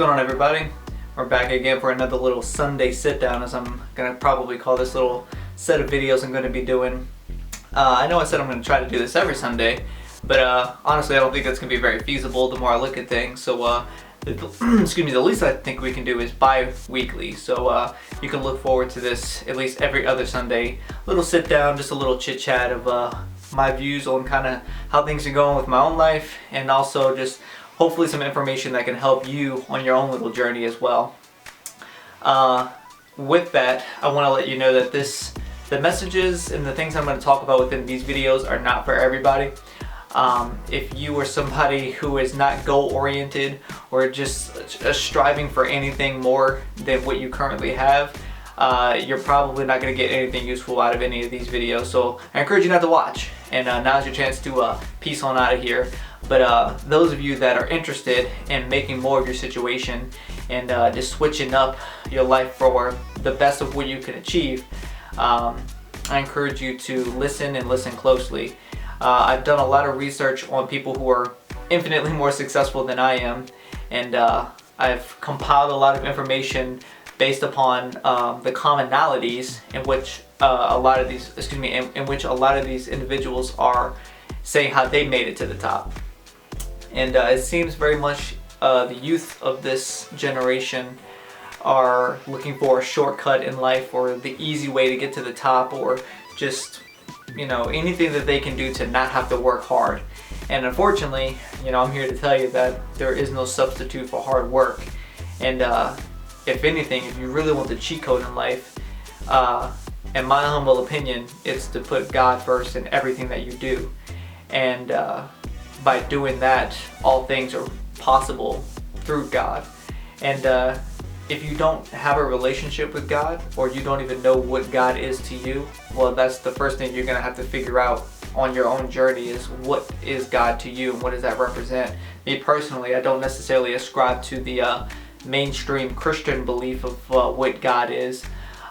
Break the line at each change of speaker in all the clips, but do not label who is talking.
going on, everybody? We're back again for another little Sunday sit down, as I'm gonna probably call this little set of videos I'm gonna be doing. I know I said I'm gonna try to do this every Sunday, but honestly I don't think that's gonna be very feasible the more I look at things. So excuse me, the least I think we can do is bi-weekly. So you can look forward to this at least every other Sunday. Little sit down, just a little chit chat of my views on kind of how things are going with my own life, and also just hopefully some information that can help you on your own little journey as well. With that, I want to let you know that the messages and the things I'm going to talk about within these videos are not for everybody. If you are somebody who is not goal-oriented or just striving for anything more than what you currently have, you're probably not going to get anything useful out of any of these videos. So I encourage you not to watch, and now's your chance to peace on out of here. But those of you that are interested in making more of your situation and just switching up your life for the best of what you can achieve, I encourage you to listen and listen closely. I've done a lot of research on people who are infinitely more successful than I am, and I've compiled a lot of information based upon the commonalities in which a lot of these individuals are saying how they made it to the top. And it seems very much the youth of this generation are looking for a shortcut in life, or the easy way to get to the top, or just, you know, anything that they can do to not have to work hard. And unfortunately, you know, I'm here to tell you that there is no substitute for hard work. And if anything, if you really want the cheat code in life, in my humble opinion, it's to put God first in everything that you do. And by doing that, all things are possible through God. And if you don't have a relationship with God, or you don't even know what God is to you, well, that's the first thing you're gonna have to figure out on your own journey, is what is God to you and what does that represent. Me personally, I don't necessarily ascribe to the mainstream Christian belief of what God is,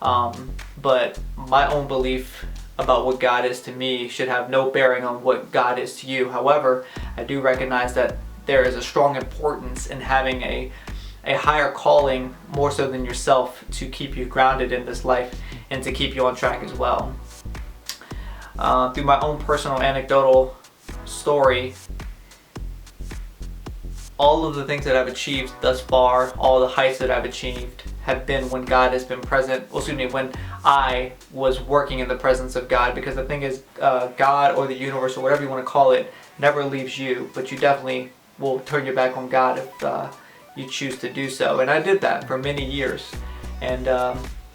but my own belief about what God is to me should have no bearing on what God is to you. However, I do recognize that there is a strong importance in having a higher calling, more so than yourself, to keep you grounded in this life and to keep you on track as well. Through my own personal anecdotal story, all of the things that I've achieved thus far, all the heights that I've achieved, have been when God has been present, when I was working in the presence of God. Because the thing is, God or the universe or whatever you want to call it never leaves you, but you definitely will turn your back on God if you choose to do so. And I did that for many years, and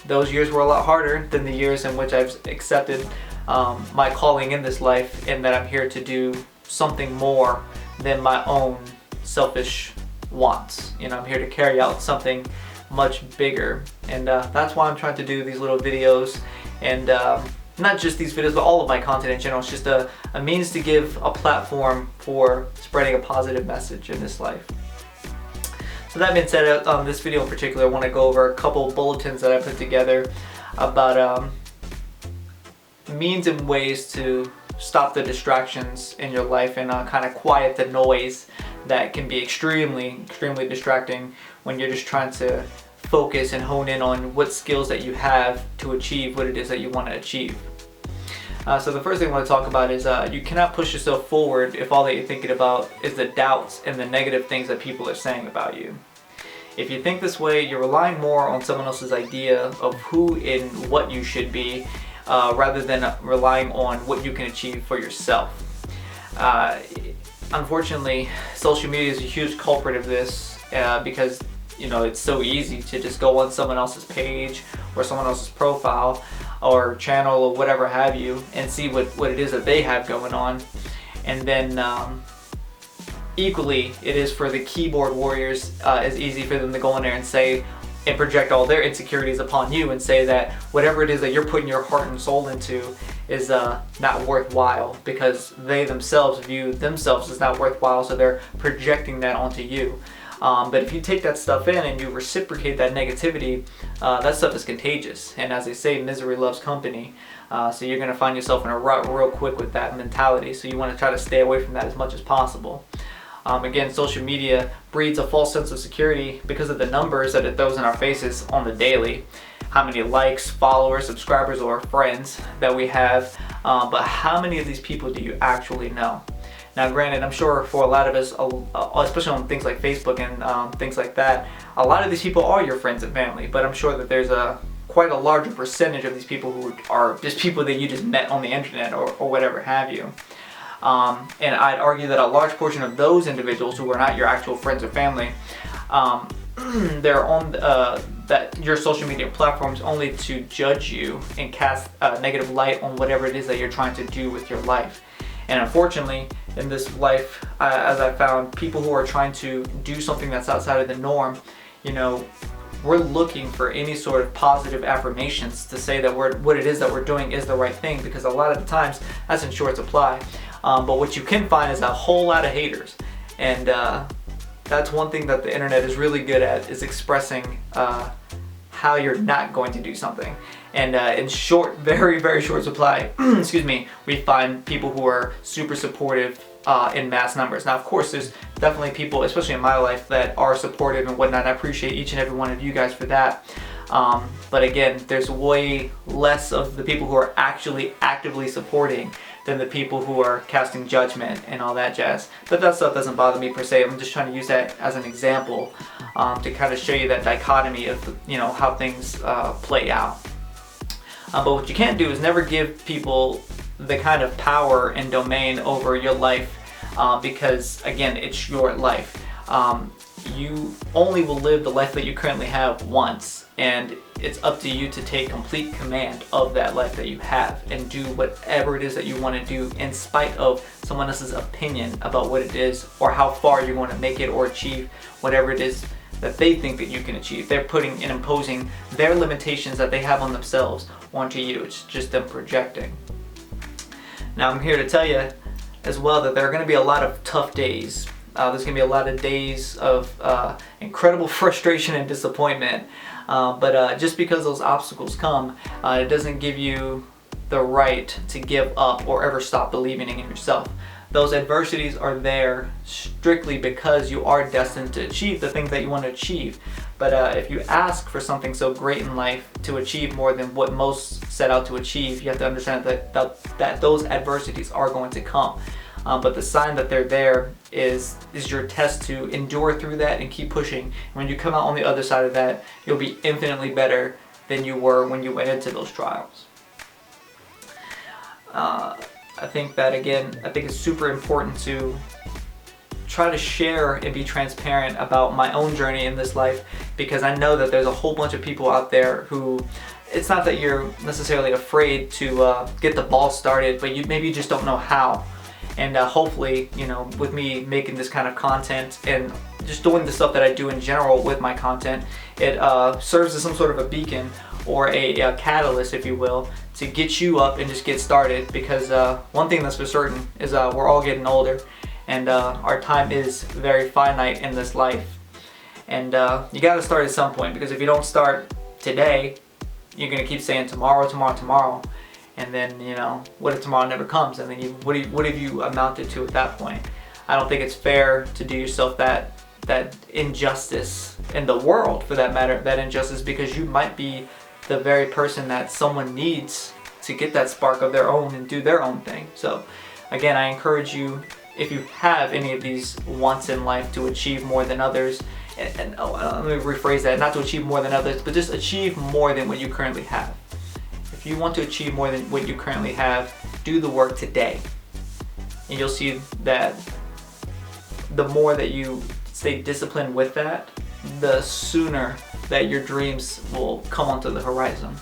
those years were a lot harder than the years in which I've accepted my calling in this life, and that I'm here to do something more than my own selfish wants. You know, I'm here to carry out something much bigger, and that's why I'm trying to do these little videos, and not just these videos, but all of my content in general. It's just a means to give a platform for spreading a positive message in this life. So that being said, this video in particular, I want to go over a couple bulletins that I put together about means and ways to stop the distractions in your life and kind of quiet the noise that can be extremely distracting when you're just trying to focus and hone in on what skills that you have to achieve what it is that you want to achieve. So the first thing I want to talk about is you cannot push yourself forward if all that you're thinking about is the doubts and the negative things that people are saying about you. If you think this way, you're relying more on someone else's idea of who and what you should be, rather than relying on what you can achieve for yourself. Unfortunately, social media is a huge culprit of this, because, you know, it's so easy to just go on someone else's page or someone else's profile or channel or whatever have you and see what it is that they have going on. And then equally, it is for the keyboard warriors as easy for them to go in there and say and project all their insecurities upon you and say that whatever it is that you're putting your heart and soul into is not worthwhile, because they themselves view themselves as not worthwhile, so they're projecting that onto you. But if you take that stuff in and you reciprocate that negativity, that stuff is contagious. And as they say, misery loves company. So you're going to find yourself in a rut real quick with that mentality. So you want to try to stay away from that as much as possible. Again, social media breeds a false sense of security because of the numbers that it throws in our faces on the daily. How many likes, followers, subscribers, or friends that we have, but how many of these people do you actually know? Now granted, I'm sure for a lot of us, especially on things like Facebook and things like that, a lot of these people are your friends and family, but I'm sure that there's quite a larger percentage of these people who are just people that you just met on the internet or whatever have you. And I'd argue that a large portion of those individuals who are not your actual friends or family, they're on your social media platforms only to judge you and cast a negative light on whatever it is that you're trying to do with your life. And unfortunately, in this life, as I found, people who are trying to do something that's outside of the norm, you know, we're looking for any sort of positive affirmations to say that what it is that we're doing is the right thing, because a lot of the times that's in short supply. But what you can find is a whole lot of haters, and that's one thing that the internet is really good at, is expressing how you're not going to do something. And in short, very, very short supply, excuse me, we find people who are super supportive in mass numbers. Now, of course, there's definitely people, especially in my life, that are supportive and whatnot. I appreciate each and every one of you guys for that. But again, there's way less of the people who are actually actively supporting than the people who are casting judgment and all that jazz. But that stuff doesn't bother me per se. I'm just trying to use that as an example to kind of show you that dichotomy of, you know, how things play out. But what you can't do is never give people the kind of power and domain over your life, because again, it's your life. You only will live the life that you currently have once, and it's up to you to take complete command of that life that you have and do whatever it is that you want to do, in spite of someone else's opinion about what it is or how far you're going to make it or achieve whatever it is that they think that you can achieve. They're putting and imposing their limitations that they have on themselves onto you. It's just them projecting. Now I'm here to tell you as well that there are going to be a lot of tough days. There's going to be a lot of days of incredible frustration and disappointment. But just because those obstacles come, it doesn't give you the right to give up or ever stop believing in yourself. Those adversities are there strictly because you are destined to achieve the things that you want to achieve. But if you ask for something so great in life to achieve more than what most set out to achieve, you have to understand that those adversities are going to come. But the sign that they're there is your test to endure through that and keep pushing. And when you come out on the other side of that, you'll be infinitely better than you were when you went into those trials. I think that, again, I think it's super important to try to share and be transparent about my own journey in this life, because I know that there's a whole bunch of people out there who, it's not that you're necessarily afraid to get the ball started, but maybe you just don't know how. And hopefully, you know, with me making this kind of content and just doing the stuff that I do in general with my content, it serves as some sort of a beacon or a catalyst, if you will, to get you up and just get started. Because one thing that's for certain is we're all getting older, and our time is very finite in this life. And you got to start at some point, because if you don't start today, you're going to keep saying tomorrow, tomorrow, tomorrow. And then, you know, what if tomorrow never comes? And then what have you amounted to at that point? I don't think it's fair to do yourself that injustice in the world, for that matter, that injustice, because you might be the very person that someone needs to get that spark of their own and do their own thing. So again, I encourage you, if you have any of these wants in life, to achieve more than others. And let me rephrase that, not to achieve more than others, but just achieve more than what you currently have. If you want to achieve more than what you currently have, do the work today. And you'll see that the more that you stay disciplined with that, the sooner that your dreams will come onto the horizon.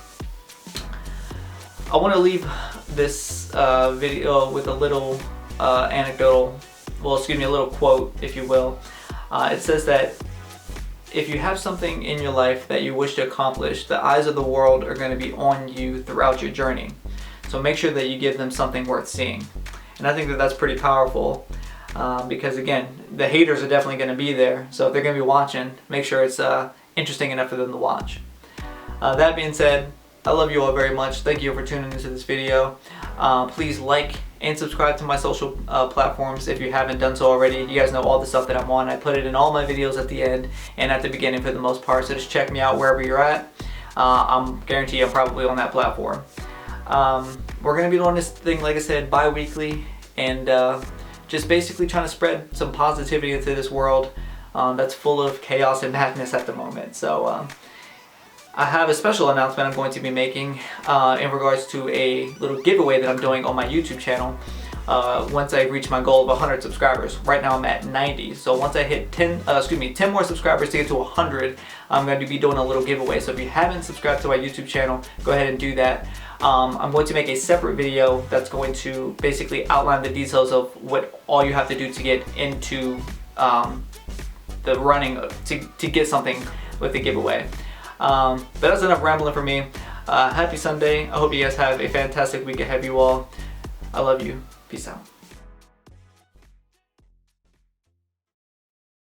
I want to leave this video with a little anecdotal, a little quote, if you will. It says that if you have something in your life that you wish to accomplish, the eyes of the world are going to be on you throughout your journey. So make sure that you give them something worth seeing. And I think that that's pretty powerful, because again, the haters are definitely going to be there. So if they're going to be watching, make sure it's interesting enough for them to watch. That being said, I love you all very much. Thank you for tuning into this video. Please like and subscribe to my social platforms if you haven't done so already. You guys know all the stuff that I'm on. I put it in all my videos at the end and at the beginning for the most part, so just check me out wherever you're at. I'm guarantee I'm probably on that platform. We're gonna be doing this thing, like I said, bi-weekly, and just basically trying to spread some positivity into this world that's full of chaos and madness at the moment. So I have a special announcement I'm going to be making in regards to a little giveaway that I'm doing on my YouTube channel once I reach my goal of 100 subscribers. Right now I'm at 90, so once I hit 10 more subscribers to get to 100, I'm going to be doing a little giveaway. So if you haven't subscribed to my YouTube channel, go ahead and do that. I'm going to make a separate video that's going to basically outline the details of what all you have to do to get into the running to get something with the giveaway. But that's enough rambling for me. Happy Sunday. I hope you guys have a fantastic week ahead of you all. I love you. Peace out.